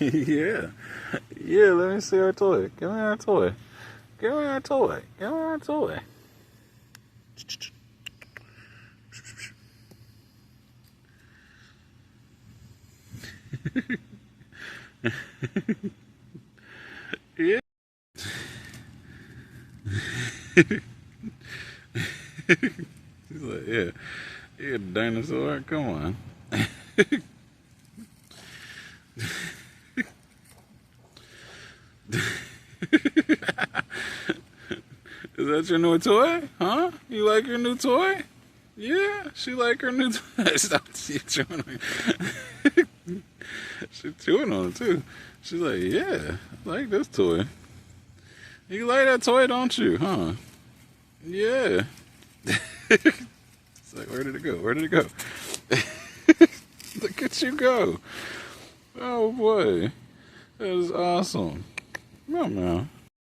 Yeah. Yeah, let me see our toy. Give me our toy. Give me our toy. Give me our toy. Yeah. He's like, yeah. Yeah, dinosaur, come on. Is that your new toy? Huh? You like your new toy? Yeah, she like her new toy. Stop chewing on it. She's chewing on it too. She's like, yeah, I like this toy. You like that toy, don't you? Huh? Yeah. It's like, where did it go? Where did it go? Look at you go. Oh boy. That is awesome. Meow meow.